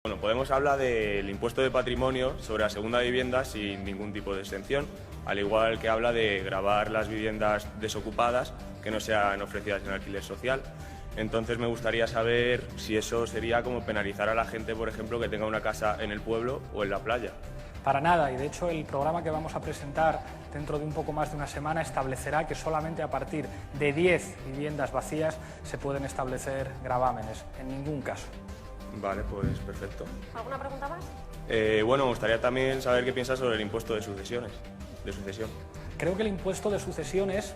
Bueno, Podemos habla del impuesto de patrimonio sobre la segunda vivienda sin ningún tipo de exención, al igual que habla de gravar las viviendas desocupadas que no sean ofrecidas en alquiler social. Entonces me gustaría saber si eso sería como penalizar a la gente, por ejemplo, que tenga una casa en el pueblo o en la playa. Para nada, y de hecho el programa que vamos a presentar dentro de un poco más de una semana establecerá que solamente a partir de 10 viviendas vacías se pueden establecer gravámenes, en ningún caso. Vale, pues perfecto. ¿Alguna pregunta más? Bueno, me gustaría también saber qué piensas sobre el impuesto de sucesión. Creo que el impuesto de sucesiones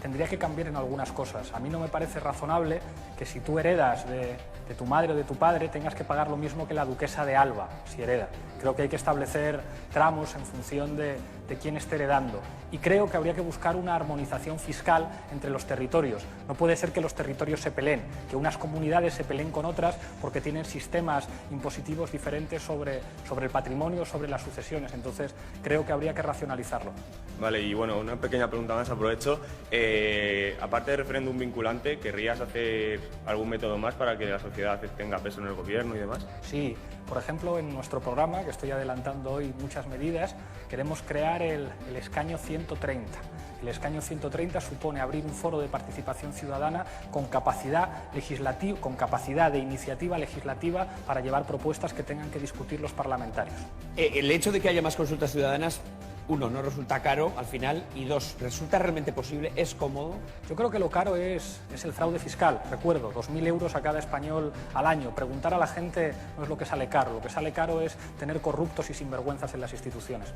tendría que cambiar en algunas cosas. A mí no me parece razonable que si tú heredas de tu madre o de tu padre tengas que pagar lo mismo que la duquesa de Alba, si hereda. Creo que hay que establecer tramos en función de quién esté heredando. Y creo que habría que buscar una armonización fiscal entre los territorios. No puede ser que los territorios se peleen, que unas comunidades se peleen con otras porque tienen sistemas impositivos diferentes sobre el patrimonio, sobre las sucesiones. Entonces, creo que habría que racionalizarlo. Vale, y bueno, una pequeña pregunta más, aprovecho. Aparte de referéndum vinculante, ¿querrías hacer algún método más para que la sociedad tenga peso en el gobierno y demás? Sí, por ejemplo, en nuestro programa, que estoy adelantando hoy muchas medidas, queremos crear el escaño 130. El escaño 130 supone abrir un foro de participación ciudadana con capacidad legislativa, con capacidad de iniciativa legislativa para llevar propuestas que tengan que discutir los parlamentarios. El hecho de que haya más consultas ciudadanas, uno, no resulta caro al final, y dos, resulta realmente posible, es cómodo. Yo creo que lo caro es el fraude fiscal. Recuerdo, 2.000 euros a cada español al año. Preguntar a la gente no es lo que sale caro. Lo que sale caro es tener corruptos y sinvergüenzas en las instituciones.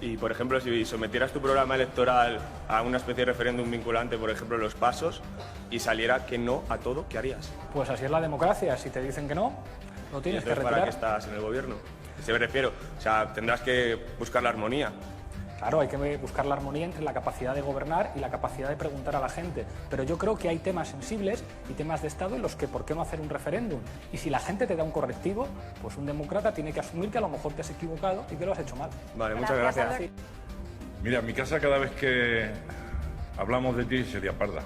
Y, por ejemplo, si sometieras tu programa electoral a una especie de referéndum vinculante, por ejemplo, los pasos, y saliera que no a todo, ¿qué harías? Pues así es la democracia. Si te dicen que no, lo tienes que retirar. ¿Para qué estás en el gobierno? Se me refiero, o sea, tendrás que buscar la armonía. Claro, hay que buscar la armonía entre la capacidad de gobernar y la capacidad de preguntar a la gente. Pero yo creo que hay temas sensibles y temas de Estado en los que ¿por qué no hacer un referéndum? Y si la gente te da un correctivo, pues un demócrata tiene que asumir que a lo mejor te has equivocado y que lo has hecho mal. Vale, muchas gracias. Mira, en mi casa cada vez que hablamos de ti sería parda.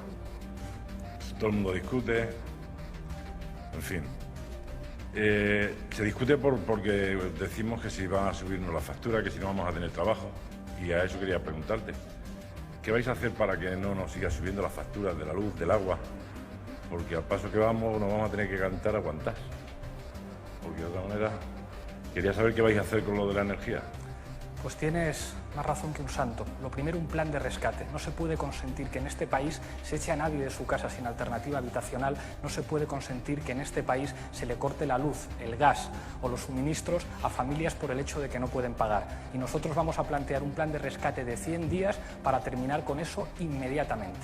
Todo el mundo discute, en fin. Se discute porque decimos que si van a subirnos la factura, que si no vamos a tener trabajo. Y a eso quería preguntarte. ¿Qué vais a hacer para que no nos siga subiendo las facturas de la luz, del agua? Porque al paso que vamos nos vamos a tener que cantar aguantar. Porque de otra manera, quería saber qué vais a hacer con lo de la energía. Pues tienes más razón que un santo. Lo primero, un plan de rescate. No se puede consentir que en este país se eche a nadie de su casa sin alternativa habitacional. No se puede consentir que en este país se le corte la luz, el gas o los suministros a familias por el hecho de que no pueden pagar. Y nosotros vamos a plantear un plan de rescate de 100 días para terminar con eso inmediatamente.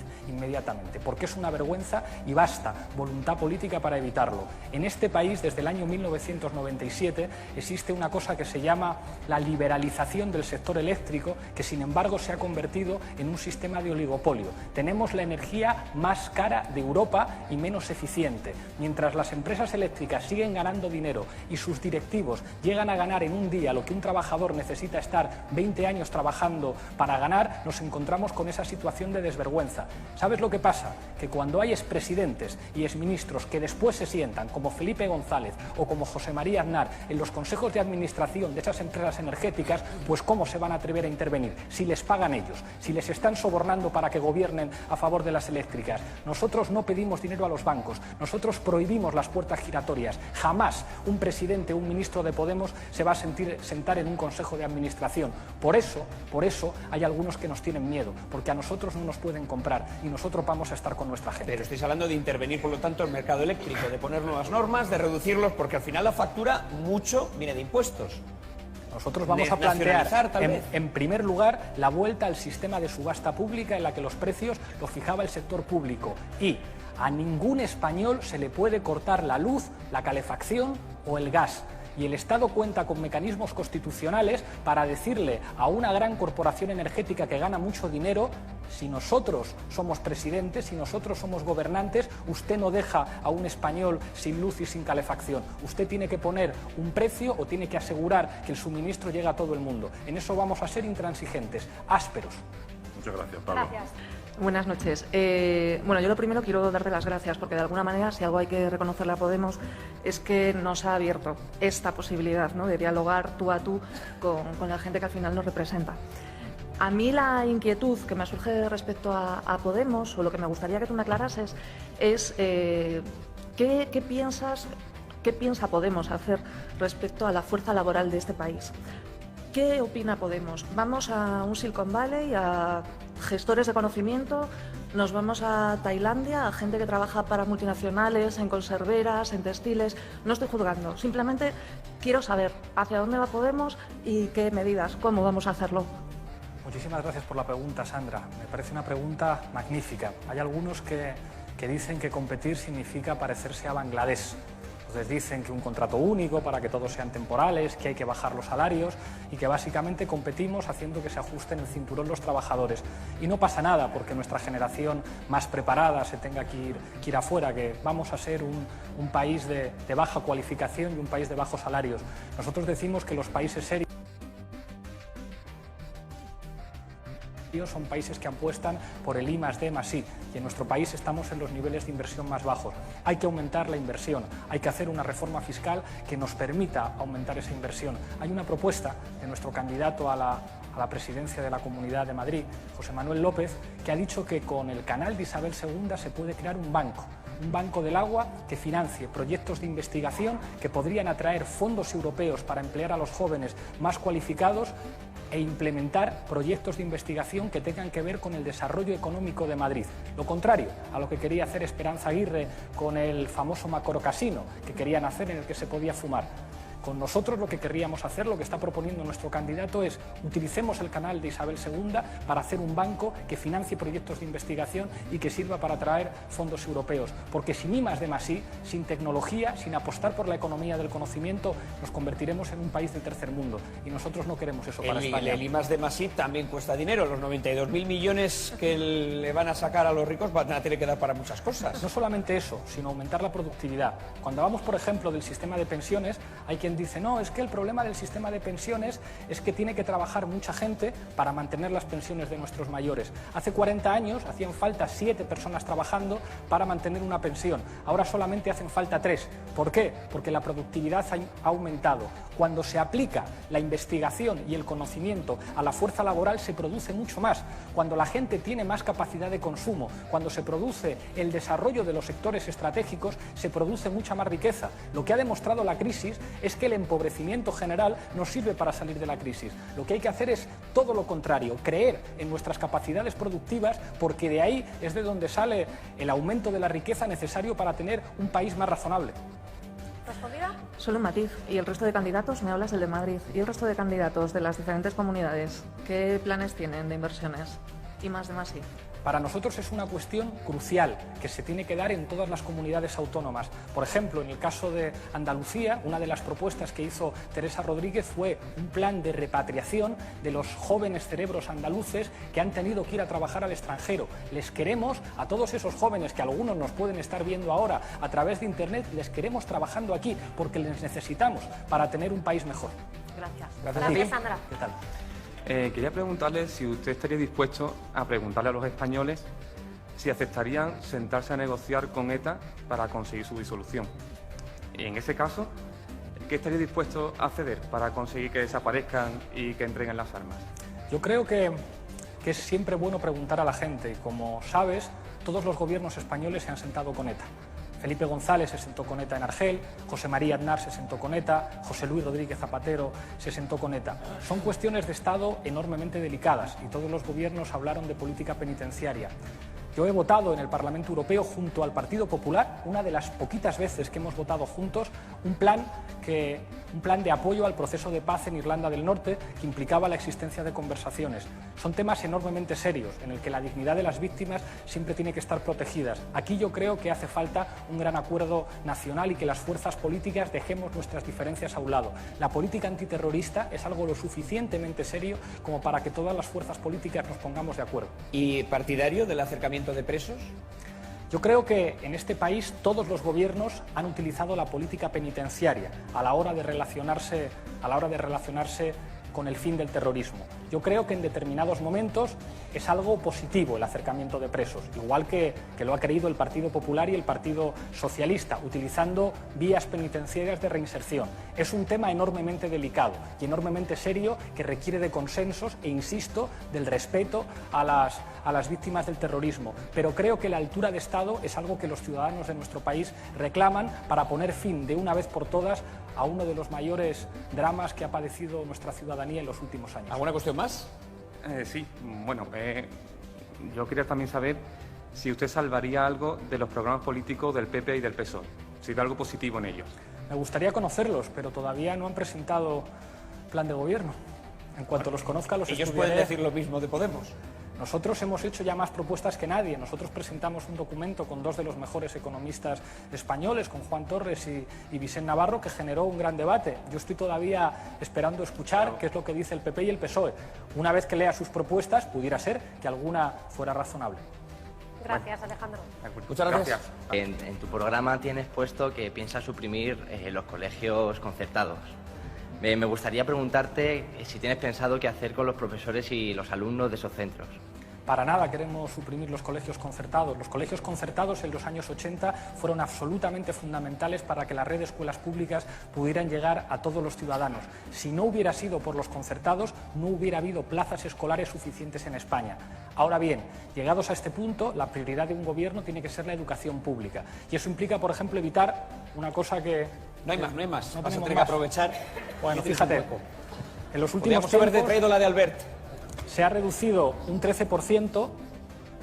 Porque es una vergüenza y basta voluntad política para evitarlo. En este país, desde el año 1997, existe una cosa que se llama la liberalización del sector eléctrico, que sin embargo se ha convertido en un sistema de oligopolio. Tenemos la energía más cara de Europa y menos eficiente. Mientras las empresas eléctricas siguen ganando dinero y sus directivos llegan a ganar en un día lo que un trabajador necesita estar 20 años trabajando para ganar, nos encontramos con esa situación de desvergüenza. ¿Sabes lo que pasa? Que cuando hay expresidentes y exministros que después se sientan, como Felipe González o como José María Aznar, en los consejos de administración de esas empresas energéticas, pues ¿cómo se van a atrever a intervenir? Si les pagan ellos, si les están sobornando para que gobiernen a favor de las eléctricas. Nosotros no pedimos dinero a los bancos, nosotros prohibimos las puertas giratorias. Jamás un presidente o un ministro de Podemos se va a sentar en un consejo de administración. Por eso hay algunos que nos tienen miedo, porque a nosotros no nos pueden comprar y nosotros vamos a estar con nuestra gente. Pero estáis hablando de intervenir, por lo tanto, en el mercado eléctrico, de poner nuevas normas, de reducirlos, porque al final la factura mucho viene de impuestos. Nosotros vamos a plantear, en primer lugar, la vuelta al sistema de subasta pública en la que los precios los fijaba el sector público. Y a ningún español se le puede cortar la luz, la calefacción o el gas. Y el Estado cuenta con mecanismos constitucionales para decirle a una gran corporación energética que gana mucho dinero: si nosotros somos presidentes, si nosotros somos gobernantes, usted no deja a un español sin luz y sin calefacción. Usted tiene que poner un precio o tiene que asegurar que el suministro llega a todo el mundo. En eso vamos a ser intransigentes, ásperos. Muchas gracias, Pablo. Gracias. Buenas noches. Bueno, yo lo primero quiero darte las gracias porque de alguna manera, si algo hay que reconocerle a Podemos, es que nos ha abierto esta posibilidad, ¿no?, de dialogar tú a tú con la gente que al final nos representa. A mí la inquietud que me surge respecto a Podemos, o lo que me gustaría que tú me aclarases, es ¿qué piensa Podemos hacer respecto a la fuerza laboral de este país? ¿Qué opina Podemos? ¿Vamos a un Silicon Valley, a gestores de conocimiento? ¿Nos vamos a Tailandia, a gente que trabaja para multinacionales, en conserveras, en textiles? No estoy juzgando, simplemente quiero saber hacia dónde va Podemos y qué medidas, cómo vamos a hacerlo. Muchísimas gracias por la pregunta, Sandra. Me parece una pregunta magnífica. Hay algunos que dicen que competir significa parecerse a Bangladesh. Entonces dicen que un contrato único para que todos sean temporales, que hay que bajar los salarios y que básicamente competimos haciendo que se ajusten el cinturón los trabajadores. Y no pasa nada porque nuestra generación más preparada se tenga que ir afuera, que vamos a ser un país de baja cualificación y un país de bajos salarios. Nosotros decimos que los países serios son países que apuestan por el I+D+I y en nuestro país estamos en los niveles de inversión más bajos. Hay que aumentar la inversión, hay que hacer una reforma fiscal que nos permita aumentar esa inversión. Hay una propuesta de nuestro candidato a la presidencia de la Comunidad de Madrid, José Manuel López, que ha dicho que con el canal de Isabel II se puede crear un banco del agua que financie proyectos de investigación que podrían atraer fondos europeos para emplear a los jóvenes más cualificados e implementar proyectos de investigación que tengan que ver con el desarrollo económico de Madrid. Lo contrario a lo que quería hacer Esperanza Aguirre con el famoso macrocasino que querían hacer, en el que se podía fumar. Con nosotros lo que querríamos hacer, lo que está proponiendo nuestro candidato es utilicemos el canal de Isabel II para hacer un banco que financie proyectos de investigación y que sirva para atraer fondos europeos. Porque sin I+D+I, sin tecnología, sin apostar por la economía del conocimiento, nos convertiremos en un país del tercer mundo. Y nosotros no queremos eso para España. El I+D+I también cuesta dinero. Los 92.000 millones que le van a sacar a los ricos van a tener que dar para muchas cosas. No solamente eso, sino aumentar la productividad. Cuando hablamos, por ejemplo, del sistema de pensiones, hay quien dice, no, es que el problema del sistema de pensiones es que tiene que trabajar mucha gente para mantener las pensiones de nuestros mayores. Hace 40 años hacían falta 7 personas trabajando para mantener una pensión. Ahora solamente hacen falta 3. ¿Por qué? Porque la productividad ha aumentado. Cuando se aplica la investigación y el conocimiento a la fuerza laboral se produce mucho más. Cuando la gente tiene más capacidad de consumo, cuando se produce el desarrollo de los sectores estratégicos, se produce mucha más riqueza. Lo que ha demostrado la crisis es que el empobrecimiento general no sirve para salir de la crisis. Lo que hay que hacer es todo lo contrario, creer en nuestras capacidades productivas, porque de ahí es de donde sale el aumento de la riqueza necesario para tener un país más razonable. ¿Respondida? Solo un matiz. ¿Y el resto de candidatos? Me hablas del de Madrid. ¿Y el resto de candidatos de las diferentes comunidades? ¿Qué planes tienen de inversiones? I+D+I. Para nosotros es una cuestión crucial que se tiene que dar en todas las comunidades autónomas. Por ejemplo, en el caso de Andalucía, una de las propuestas que hizo Teresa Rodríguez fue un plan de repatriación de los jóvenes cerebros andaluces que han tenido que ir a trabajar al extranjero. Les queremos a todos esos jóvenes, que algunos nos pueden estar viendo ahora a través de Internet, les queremos trabajando aquí porque les necesitamos para tener un país mejor. Gracias. Gracias, Sandra. ¿Qué tal? Quería preguntarle si usted estaría dispuesto a preguntarle a los españoles si aceptarían sentarse a negociar con ETA para conseguir su disolución. Y en ese caso, ¿qué estaría dispuesto a ceder para conseguir que desaparezcan y que entreguen las armas? Yo creo que es siempre bueno preguntar a la gente y, como sabes, todos los gobiernos españoles se han sentado con ETA. Felipe González se sentó con ETA en Argel, José María Aznar se sentó con ETA, José Luis Rodríguez Zapatero se sentó con ETA. Son cuestiones de Estado enormemente delicadas y todos los gobiernos hablaron de política penitenciaria. Yo he votado en el Parlamento Europeo junto al Partido Popular, una de las poquitas veces que hemos votado juntos, un plan de apoyo al proceso de paz en Irlanda del Norte que implicaba la existencia de conversaciones. Son temas enormemente serios en el que la dignidad de las víctimas siempre tiene que estar protegidas. Aquí yo creo que hace falta un gran acuerdo nacional y que las fuerzas políticas dejemos nuestras diferencias a un lado. La política antiterrorista es algo lo suficientemente serio como para que todas las fuerzas políticas nos pongamos de acuerdo. ¿Y partidario del acercamiento de presos? Yo creo que en este país todos los gobiernos han utilizado la política penitenciaria a la hora de relacionarse con el fin del terrorismo. Yo creo que en determinados momentos es algo positivo el acercamiento de presos, igual que lo ha querido el Partido Popular y el Partido Socialista, utilizando vías penitenciarias de reinserción. Es un tema enormemente delicado y enormemente serio que requiere de consensos e, insisto, del respeto a las víctimas del terrorismo. Pero creo que la altura de Estado es algo que los ciudadanos de nuestro país reclaman para poner fin de una vez por todas a uno de los mayores dramas que ha padecido nuestra ciudadanía en los últimos años. ¿Alguna cuestión más? Sí, bueno, yo quería también saber si usted salvaría algo de los programas políticos del PP y del PSOE, si ve algo positivo en ellos. Me gustaría conocerlos, pero todavía no han presentado plan de gobierno. En cuanto los conozca, los Ellos estudiaré. pueden decir lo mismo de Podemos. Nosotros hemos hecho ya más propuestas que nadie. Nosotros presentamos un documento con dos de los mejores economistas españoles, con Juan Torres y Vicente Navarro, que generó un gran debate. Yo estoy todavía esperando escuchar qué es lo que dice el PP y el PSOE. Una vez que lea sus propuestas, pudiera ser que alguna fuera razonable. Gracias, Alejandro. Muchas gracias. En tu programa tienes puesto que piensas suprimir los colegios concertados. Me gustaría preguntarte si tienes pensado qué hacer con los profesores y los alumnos de esos centros. Para nada queremos suprimir los colegios concertados. Los colegios concertados en los años 80 fueron absolutamente fundamentales para que la red de escuelas públicas pudieran llegar a todos los ciudadanos. Si no hubiera sido por los concertados, no hubiera habido plazas escolares suficientes en España. Ahora bien, llegados a este punto, la prioridad de un gobierno tiene que ser la educación pública. Y eso implica, por ejemplo, evitar una cosa que... No hay más. No Vas a tenemos tener que más. aprovechar. Bueno, fíjate, en los últimos Podríamos haber tiempos traído la de Albert. se ha reducido un 13%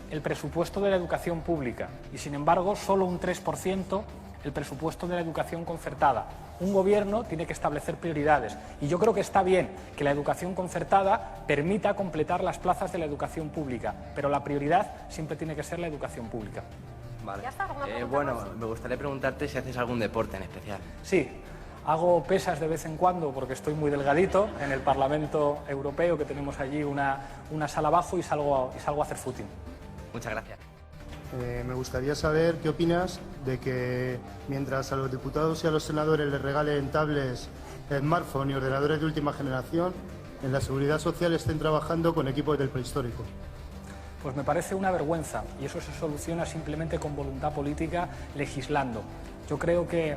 el presupuesto de la educación pública y, sin embargo, solo un 3% el presupuesto de la educación concertada. Un gobierno tiene que establecer prioridades y yo creo que está bien que la educación concertada permita completar las plazas de la educación pública, pero la prioridad siempre tiene que ser la educación pública. Vale. ¿Ya está? ¿Alguna pregunta Bueno, más? me gustaría preguntarte si haces algún deporte en especial. Sí, hago pesas de vez en cuando porque estoy muy delgadito en el Parlamento Europeo, que tenemos allí una sala abajo, y salgo a hacer footing. Muchas gracias. Me gustaría saber qué opinas de que mientras a los diputados y a los senadores les regalen tablets, smartphones y ordenadores de última generación, en la Seguridad Social estén trabajando con equipos del prehistórico. Pues me parece una vergüenza, y eso se soluciona simplemente con voluntad política, legislando. Yo creo que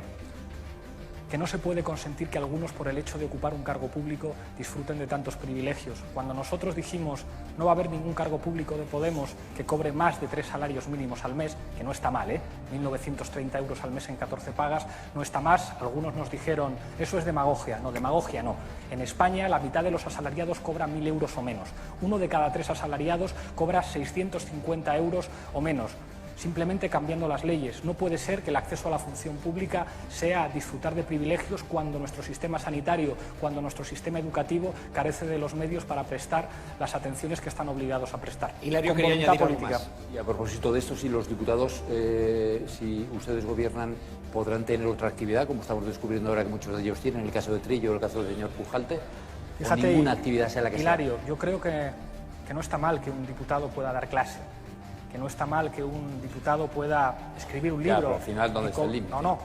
no se puede consentir que algunos, por el hecho de ocupar un cargo público, disfruten de tantos privilegios. Cuando nosotros dijimos no va a haber ningún cargo público de Podemos que cobre más de 3 salarios mínimos al mes, que no está mal, 1.930 euros al mes en 14 pagas, no está más. Algunos nos dijeron, eso es demagogia. No, demagogia no. En España la mitad de los asalariados cobran 1.000 euros o menos. 1 de cada 3 asalariados cobra 650 euros o menos. Simplemente cambiando las leyes. No puede ser que el acceso a la función pública sea disfrutar de privilegios cuando nuestro sistema sanitario, cuando nuestro sistema educativo carece de los medios para prestar las atenciones que están obligados a prestar. Hilario, Con quería voluntad añadir algo política. más. Y a propósito de esto, si los diputados, si ustedes gobiernan, podrán tener otra actividad, como estamos descubriendo ahora que muchos de ellos tienen, el caso de Trillo o el caso del señor Pujalte, o ninguna actividad sea la que Hilario, yo creo que no está mal que un diputado pueda dar clase, que no está mal que un diputado pueda escribir un libro. pero al final, ¿dónde está el límite? No,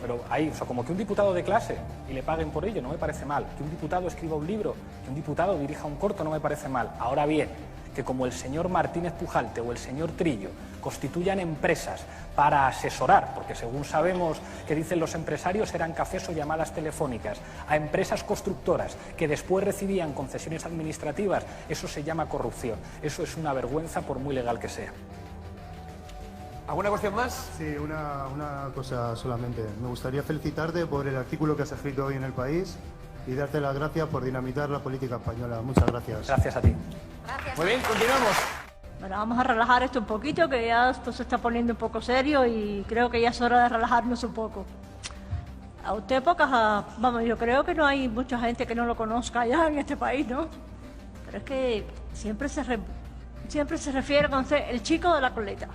pero ahí, o sea, como que un diputado de clase y le paguen por ello, no me parece mal. Que un diputado escriba un libro, que un diputado dirija un corto, no me parece mal. Ahora bien, que como el señor Martínez Pujalte o el señor Trillo constituyan empresas para asesorar, porque según sabemos que dicen los empresarios eran cafés o llamadas telefónicas, a empresas constructoras que después recibían concesiones administrativas, eso se llama corrupción. Eso es una vergüenza por muy legal que sea. ¿Alguna cuestión más? Sí, una cosa solamente. Me gustaría felicitarte por el artículo que has escrito hoy en El País y darte las gracias por dinamitar la política española. Muchas gracias. Gracias a ti. Gracias. Muy bien, continuamos. Bueno, vamos a relajar esto un poquito, que ya esto se está poniendo un poco serio y creo que ya es hora de relajarnos un poco. A usted vamos, yo creo que no hay mucha gente que no lo conozca ya en este país, ¿no? Pero es que siempre se refiere con el chico de la coleta.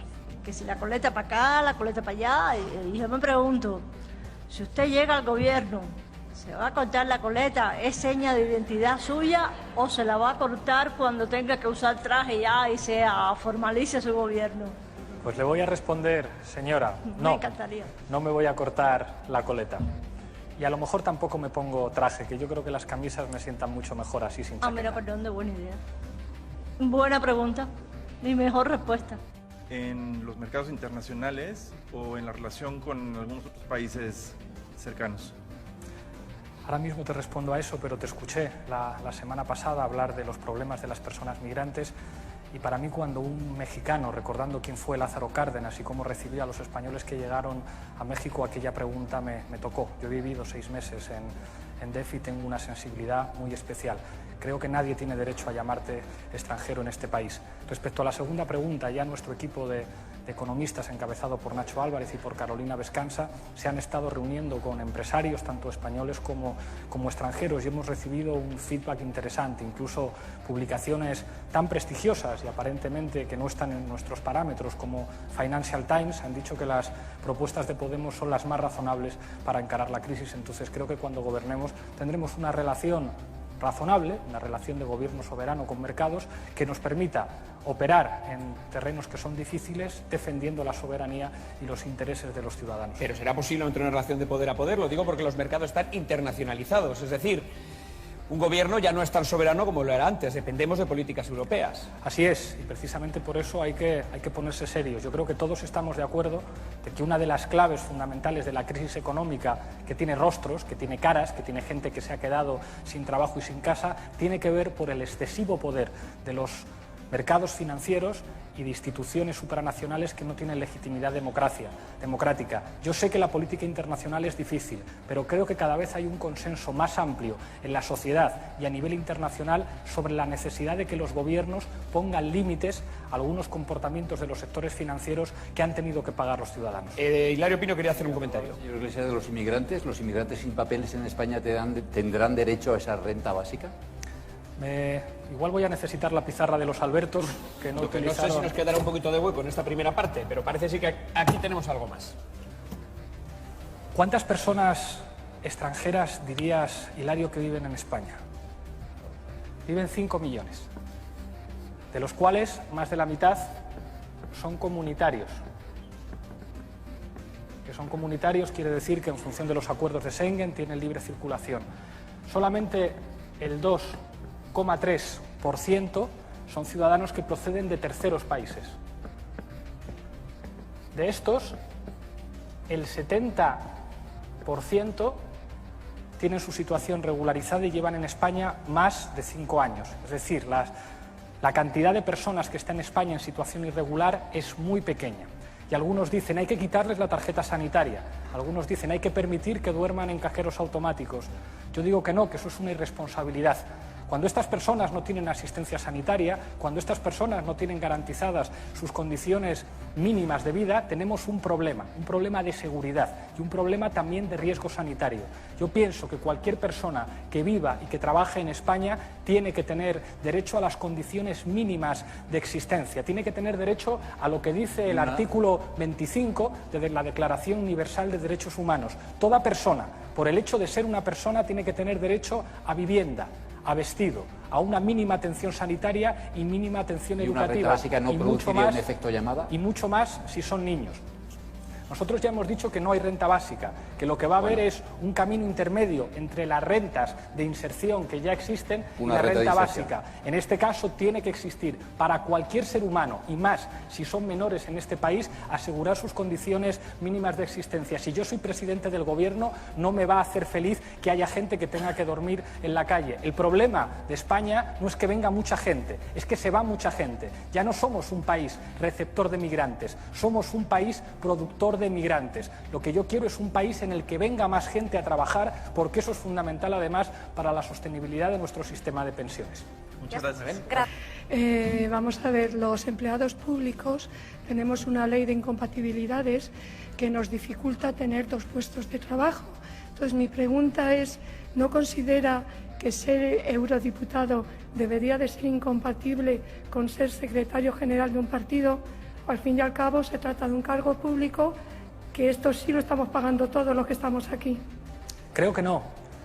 Que si la coleta para acá, la coleta para allá, y yo me pregunto, si usted llega al gobierno, ¿se va a cortar la coleta? ¿Es seña de identidad suya o se la va a cortar cuando tenga que usar traje ya y formalice su gobierno? Pues le voy a responder, señora, Me no, encantaría. no me voy a cortar la coleta. Y a lo mejor tampoco me pongo traje, que yo creo que las camisas me sientan mucho mejor así, sin chaqueta. Mira, perdón, de buena idea. Buena pregunta. Mi mejor respuesta. ¿En los mercados internacionales o en la relación con algunos otros países cercanos? Ahora mismo te respondo a eso, pero te escuché la semana pasada hablar de los problemas de las personas migrantes y para mí cuando un mexicano, recordando quién fue Lázaro Cárdenas y cómo recibió a los españoles que llegaron a México, aquella pregunta me tocó. Yo he vivido 6 meses en DEF y tengo una sensibilidad muy especial. Creo que nadie tiene derecho a llamarte extranjero en este país. Respecto a la segunda pregunta, ya nuestro equipo de economistas, encabezado por Nacho Álvarez y por Carolina Vescansa, se han estado reuniendo con empresarios, tanto españoles como extranjeros, y hemos recibido un feedback interesante, incluso publicaciones tan prestigiosas y aparentemente que no están en nuestros parámetros como Financial Times han dicho que las propuestas de Podemos son las más razonables para encarar la crisis. Entonces creo que cuando gobernemos tendremos una relación razonable, una relación de gobierno soberano con mercados que nos permita operar en terrenos que son difíciles defendiendo la soberanía y los intereses de los ciudadanos. Pero será posible no tener una relación de poder a poder, lo digo porque los mercados están internacionalizados, es decir, un gobierno ya no es tan soberano como lo era antes, dependemos de políticas europeas. Así es, y precisamente por eso hay que ponerse serios. Yo creo que todos estamos de acuerdo de que una de las claves fundamentales de la crisis económica, que tiene rostros, que tiene caras, que tiene gente que se ha quedado sin trabajo y sin casa, tiene que ver por el excesivo poder de los mercados financieros y de instituciones supranacionales que no tienen legitimidad democrática. Yo sé que la política internacional es difícil, pero creo que cada vez hay un consenso más amplio en la sociedad y a nivel internacional sobre la necesidad de que los gobiernos pongan límites a algunos comportamientos de los sectores financieros que han tenido que pagar los ciudadanos. Hilario Pino quería hacer un comentario. Señor Iglesias, de los inmigrantes sin papeles en España tendrán derecho a esa renta básica. Igual voy a necesitar la pizarra de los Albertos, que no utilizaron. No sé si nos quedará un poquito de hueco en esta primera parte, pero parece sí que aquí tenemos algo más. ¿Cuántas personas extranjeras dirías, Hilario, que viven en España? Viven 5 millones, de los cuales más de la mitad son comunitarios. Que son comunitarios quiere decir que en función de los acuerdos de Schengen tienen libre circulación. Solamente el 2,3% son ciudadanos que proceden de terceros países. De estos, el 70% tienen su situación regularizada y llevan en España más de 5 años. Es decir, la cantidad de personas que está en España en situación irregular es muy pequeña. Y algunos dicen hay que quitarles la tarjeta sanitaria, algunos dicen hay que permitir que duerman en cajeros automáticos. Yo digo que no, que eso es una irresponsabilidad. Cuando estas personas no tienen asistencia sanitaria, cuando estas personas no tienen garantizadas sus condiciones mínimas de vida, tenemos un problema de seguridad y un problema también de riesgo sanitario. Yo pienso que cualquier persona que viva y que trabaje en España tiene que tener derecho a las condiciones mínimas de existencia, tiene que tener derecho a lo que dice el artículo 25 de la Declaración Universal de Derechos Humanos. Toda persona, por el hecho de ser una persona, tiene que tener derecho a vivienda, a vestido, a una mínima atención sanitaria y mínima atención educativa. ¿Y una renta básica no produciría un efecto llamada? Y mucho más si son niños. Nosotros ya hemos dicho que no hay renta básica, que lo que va a haber es un camino intermedio entre las rentas de inserción que ya existen y la renta básica. En este caso tiene que existir para cualquier ser humano, y más si son menores en este país, asegurar sus condiciones mínimas de existencia. Si yo soy presidente del gobierno, no me va a hacer feliz que haya gente que tenga que dormir en la calle. El problema de España no es que venga mucha gente, es que se va mucha gente. Ya no somos un país receptor de migrantes, somos un país productor de migrantes. Lo que yo quiero es un país en el que venga más gente a trabajar, porque eso es fundamental además para la sostenibilidad de nuestro sistema de pensiones. Muchas gracias. Vamos a ver, los empleados públicos tenemos una ley de incompatibilidades que nos dificulta tener 2 puestos de trabajo. Entonces mi pregunta es, ¿no considera que ser eurodiputado debería de ser incompatible con ser secretario general de un partido? Al fin y al cabo se trata de un cargo público, que esto sí lo estamos pagando todos los que estamos aquí. Creo que no.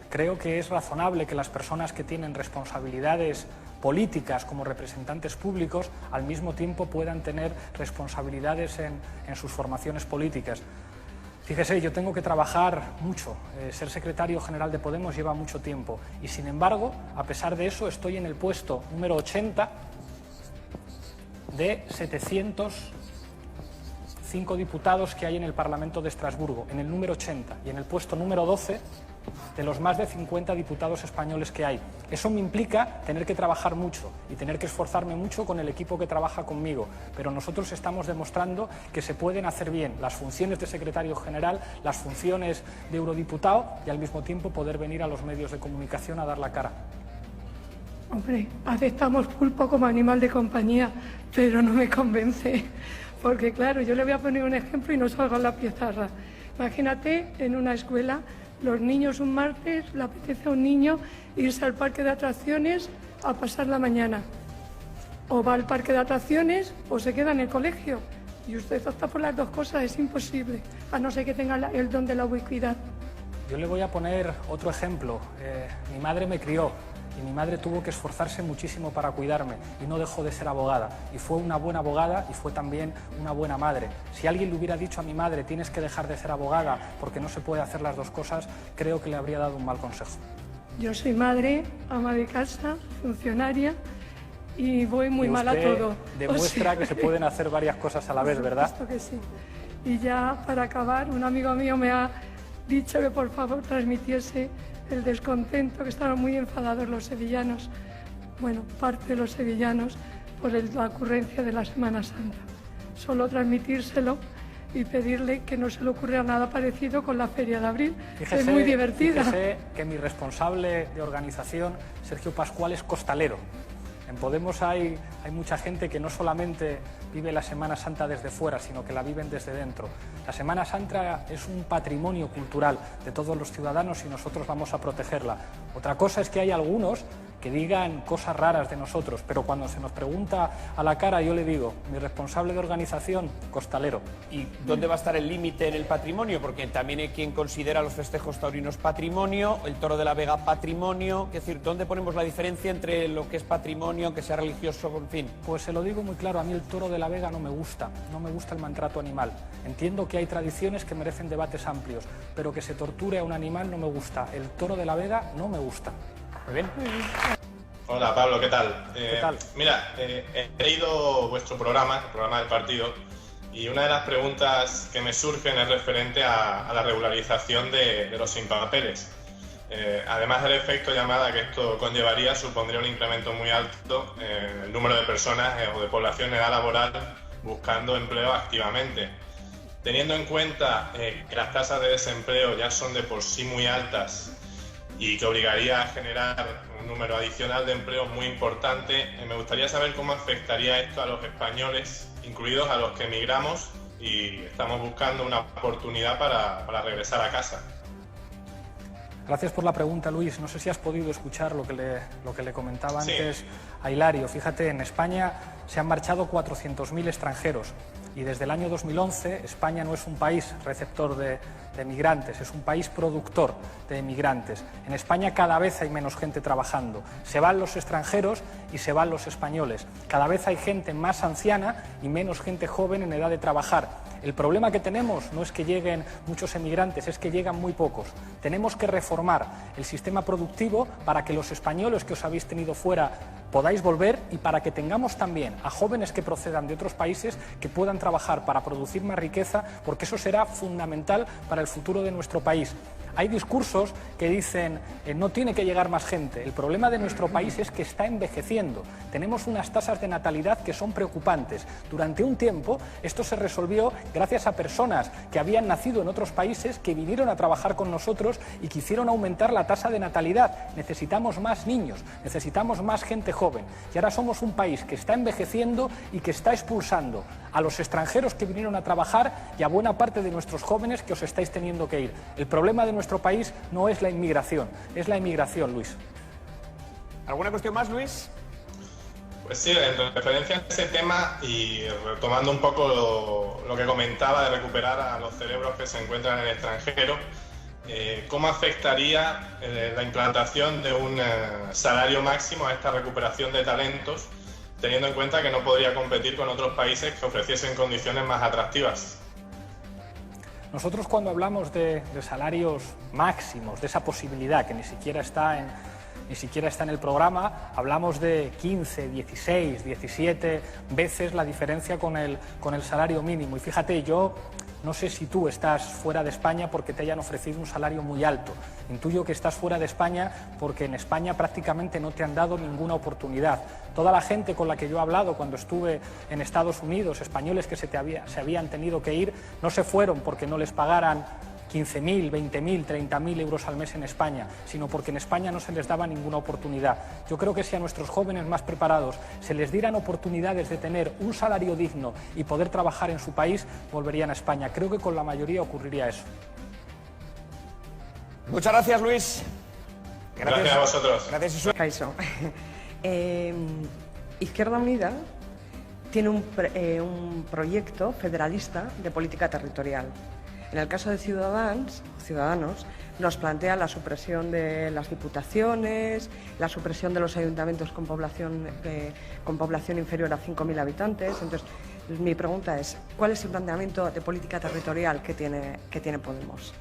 Creo que es razonable que las personas que tienen responsabilidades políticas como representantes públicos al mismo tiempo puedan tener responsabilidades en sus formaciones políticas. Fíjese, yo tengo que trabajar mucho. Ser secretario general de Podemos lleva mucho tiempo y, sin embargo, a pesar de eso, estoy en el puesto número 80 de 705 diputados que hay en el Parlamento de Estrasburgo, en el número 80, y en el puesto número 12 de los más de 50 diputados españoles que hay. Eso me implica tener que trabajar mucho y tener que esforzarme mucho con el equipo que trabaja conmigo, pero nosotros estamos demostrando que se pueden hacer bien las funciones de secretario general, las funciones de eurodiputado y al mismo tiempo poder venir a los medios de comunicación a dar la cara. Hombre, aceptamos pulpo como animal de compañía, pero no me convence, porque claro, yo le voy a poner un ejemplo y no salgo en la pizarra. Imagínate en una escuela, los niños un martes, le apetece a un niño irse al parque de atracciones a pasar la mañana. O va al parque de atracciones o se queda en el colegio. Y usted opta por las dos cosas, es imposible, a no ser que tenga el don de la ubicuidad. Yo le voy a poner otro ejemplo. Mi madre me crió y mi madre tuvo que esforzarse muchísimo para cuidarme y no dejó de ser abogada. Y fue una buena abogada y fue también una buena madre. Si alguien le hubiera dicho a mi madre tienes que dejar de ser abogada porque no se puede hacer las dos cosas, creo que le habría dado un mal consejo. Yo soy madre, ama de casa, funcionaria y voy muy mal a todo. Demuestra que se pueden hacer varias cosas a la vez, ¿verdad? Por supuesto que sí. Y ya para acabar, un amigo mío me ha dicho que por favor transmitiese el descontento, que estaban muy enfadados los sevillanos, bueno, parte de los sevillanos, por la ocurrencia de la Semana Santa. Solo transmitírselo y pedirle que no se le ocurra nada parecido con la Feria de Abril, que es muy divertida. Fíjese que mi responsable de organización, Sergio Pascual, es costalero. En Podemos hay mucha gente que no solamente vive la Semana Santa desde fuera, sino que la viven desde dentro. La Semana Santa es un patrimonio cultural de todos los ciudadanos y nosotros vamos a protegerla. Otra cosa es que hay algunos que digan cosas raras de nosotros, pero cuando se nos pregunta a la cara yo le digo, mi responsable de organización, costalero. ¿Y dónde va a estar el límite en el patrimonio? Porque también hay quien considera los festejos taurinos patrimonio, el Toro de la Vega patrimonio, es decir, ¿dónde ponemos la diferencia entre lo que es patrimonio, que sea religioso, en fin? Pues se lo digo muy claro, a mí el Toro de la Vega no me gusta el maltrato animal. Entiendo que hay tradiciones que merecen debates amplios, pero que se torture a un animal no me gusta. El Toro de la Vega no me gusta. Muy bien. Hola Pablo, ¿qué tal? ¿Qué tal? Mira, he leído vuestro programa, el programa del partido, y una de las preguntas que me surgen es referente a la regularización de los sin papeles. Además del efecto llamada que esto conllevaría, supondría un incremento muy alto en el número de personas o de población en edad laboral buscando empleo activamente. Teniendo en cuenta que las tasas de desempleo ya son de por sí muy altas y que obligaría a generar un número adicional de empleos muy importante, me gustaría saber cómo afectaría esto a los españoles, incluidos a los que emigramos y estamos buscando una oportunidad para regresar a casa. Gracias por la pregunta, Luis. No sé si has podido escuchar lo que le comentaba antes a Hilario. Fíjate, en España se han marchado 400.000 extranjeros y desde el año 2011 España no es un país receptor de migrantes, es un país productor de migrantes. En España cada vez hay menos gente trabajando. Se van los extranjeros y se van los españoles. Cada vez hay gente más anciana y menos gente joven en edad de trabajar. El problema que tenemos no es que lleguen muchos emigrantes, es que llegan muy pocos. Tenemos que reformar el sistema productivo para que los españoles que os habéis tenido fuera podáis volver y para que tengamos también a jóvenes que procedan de otros países que puedan trabajar para producir más riqueza, porque eso será fundamental para el futuro de nuestro país. Hay discursos que dicen no tiene que llegar más gente. El problema de nuestro país es que está envejeciendo. Tenemos unas tasas de natalidad que son preocupantes. Durante un tiempo esto se resolvió gracias a personas que habían nacido en otros países, que vinieron a trabajar con nosotros y quisieron aumentar la tasa de natalidad. Necesitamos más niños, necesitamos más gente joven. Y ahora somos un país que está envejeciendo y que está expulsando a los extranjeros que vinieron a trabajar y a buena parte de nuestros jóvenes que os estáis teniendo que ir. El problema de nuestro país no es la inmigración, es la emigración, Luis. ¿Alguna cuestión más, Luis? Pues sí, en referencia a ese tema y retomando un poco lo que comentaba de recuperar a los cerebros que se encuentran en el extranjero, ¿cómo afectaría la implantación de un salario máximo a esta recuperación de talentos, teniendo en cuenta que no podría competir con otros países que ofreciesen condiciones más atractivas? Nosotros cuando hablamos de salarios máximos, de esa posibilidad que ni siquiera está en el programa, hablamos de 15, 16, 17 veces la diferencia con el salario mínimo. Y fíjate, yo no sé si tú estás fuera de España porque te hayan ofrecido un salario muy alto. Intuyo que estás fuera de España porque en España prácticamente no te han dado ninguna oportunidad. Toda la gente con la que yo he hablado cuando estuve en Estados Unidos, españoles que se habían tenido que ir, no se fueron porque no les pagaran 15.000, 20.000, 30.000 euros al mes en España, sino porque en España no se les daba ninguna oportunidad. Yo creo que si a nuestros jóvenes más preparados se les dieran oportunidades de tener un salario digno y poder trabajar en su país, volverían a España. Creo que con la mayoría ocurriría eso. Muchas gracias, Luis. Gracias a vosotros. Gracias, Kaixo. Izquierda Unida tiene un proyecto federalista de política territorial. En el caso de Ciudadanos, nos plantea la supresión de las diputaciones, la supresión de los ayuntamientos con población inferior a 5.000 habitantes. Entonces, mi pregunta es, ¿cuál es el planteamiento de política territorial que tiene Podemos?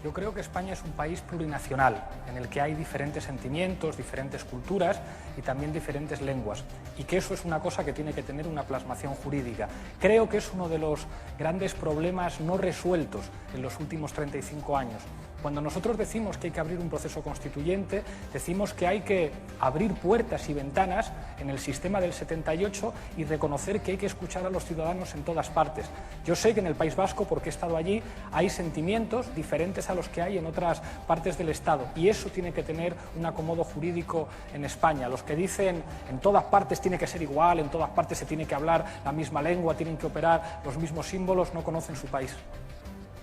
Yo creo que España es un país plurinacional, en el que hay diferentes sentimientos, diferentes culturas y también diferentes lenguas, y que eso es una cosa que tiene que tener una plasmación jurídica. Creo que es uno de los grandes problemas no resueltos en los últimos 35 años. Cuando nosotros decimos que hay que abrir un proceso constituyente, decimos que hay que abrir puertas y ventanas en el sistema del 78 y reconocer que hay que escuchar a los ciudadanos en todas partes. Yo sé que en el País Vasco, porque he estado allí, hay sentimientos diferentes a los que hay en otras partes del Estado, y eso tiene que tener un acomodo jurídico en España. Los que dicen en todas partes tiene que ser igual, en todas partes se tiene que hablar la misma lengua, tienen que operar los mismos símbolos, no conocen su país.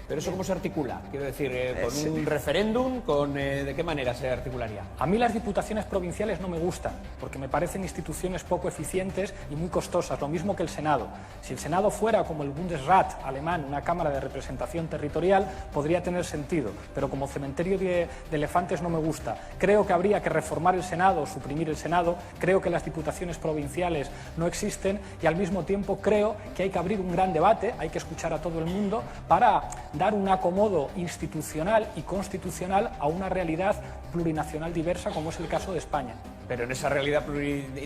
¿Pero eso cómo se articula? Quiero decir, ¿con un referéndum? ¿De qué manera se articularía? A mí las diputaciones provinciales no me gustan, porque me parecen instituciones poco eficientes y muy costosas, lo mismo que el Senado. Si el Senado fuera como el Bundesrat alemán, una cámara de representación territorial, podría tener sentido, pero como cementerio de elefantes no me gusta. Creo que habría que reformar el Senado, suprimir el Senado, creo que las diputaciones provinciales no existen, y al mismo tiempo creo que hay que abrir un gran debate, hay que escuchar a todo el mundo para dar un acomodo institucional y constitucional a una realidad plurinacional diversa como es el caso de España. Pero en esa realidad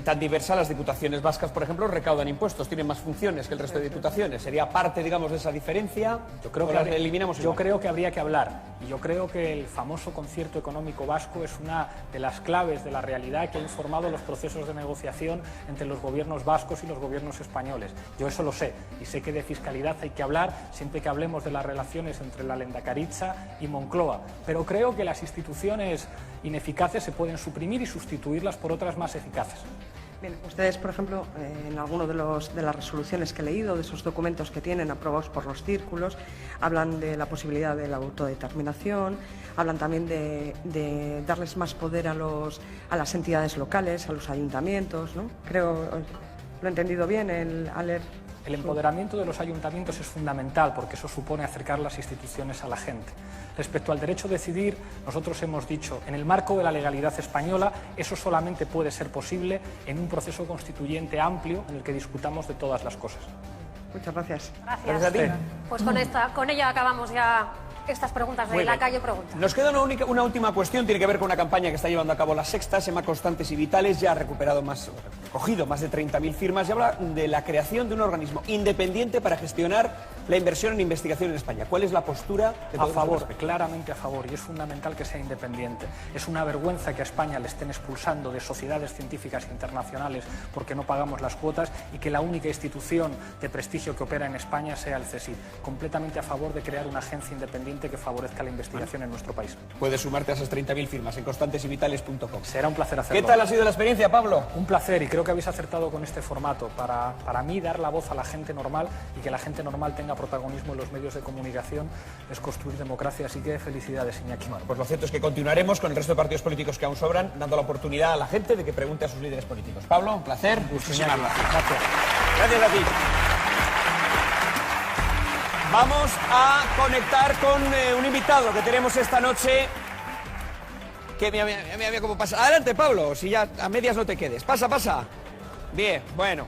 tan diversa, las diputaciones vascas, por ejemplo, recaudan impuestos, tienen más funciones que el resto de diputaciones. ¿Sería parte, digamos, de esa diferencia? Yo creo que eliminamos igual. Yo creo que habría que hablar, y yo creo que el famoso concierto económico vasco es una de las claves de la realidad que ha informado los procesos de negociación entre los gobiernos vascos y los gobiernos españoles. Yo eso lo sé, y sé que de fiscalidad hay que hablar siempre que hablemos de las relaciones entre la Lehendakaritza y Moncloa, pero creo que las instituciones ineficaces se pueden suprimir y sustituirlas por otras más eficaces. Bien, ustedes, por ejemplo, en alguno de las resoluciones que he leído, de esos documentos que tienen aprobados por los círculos, hablan de la posibilidad de la autodeterminación, hablan también de darles más poder a las entidades locales, a los ayuntamientos, ¿no? Creo, ¿lo he entendido bien al leer? El empoderamiento de los ayuntamientos es fundamental porque eso supone acercar las instituciones a la gente. Respecto al derecho a decidir, nosotros hemos dicho, en el marco de la legalidad española, eso solamente puede ser posible en un proceso constituyente amplio en el que discutamos de todas las cosas. Muchas gracias. Gracias a ti. Pues con ella acabamos ya estas preguntas de La Calle Pregunta. Nos queda una última cuestión, tiene que ver con una campaña que está llevando a cabo La Sexta, se llama Constantes y Vitales, ya ha recogido más de 30.000 firmas y habla de la creación de un organismo independiente para gestionar la inversión en investigación en España. ¿Cuál es la postura de Podemos? A favor, claramente a favor, y es fundamental que sea independiente. Es una vergüenza que a España le estén expulsando de sociedades científicas internacionales porque no pagamos las cuotas y que la única institución de prestigio que opera en España sea el CSIC. Completamente a favor de crear una agencia independiente que favorezca la investigación en nuestro país. Puedes sumarte a esas 30.000 firmas en constantesyvitales.com. Será un placer hacerlo. ¿Qué tal ha sido la experiencia, Pablo? Un placer, y creo que habéis acertado con este formato. Para mí, dar la voz a la gente normal y que la gente normal tenga protagonismo en los medios de comunicación es construir democracia. Así que felicidades, Iñaki. Bueno, pues lo cierto es que continuaremos con el resto de partidos políticos que aún sobran, dando la oportunidad a la gente de que pregunte a sus líderes políticos. Pablo, un placer. Muchísimas gracias. Gracias a ti. Vamos a conectar con un invitado que tenemos esta noche. Que mira cómo pasa. Adelante, Pablo, si ya a medias no te quedes. Pasa. Bien, bueno.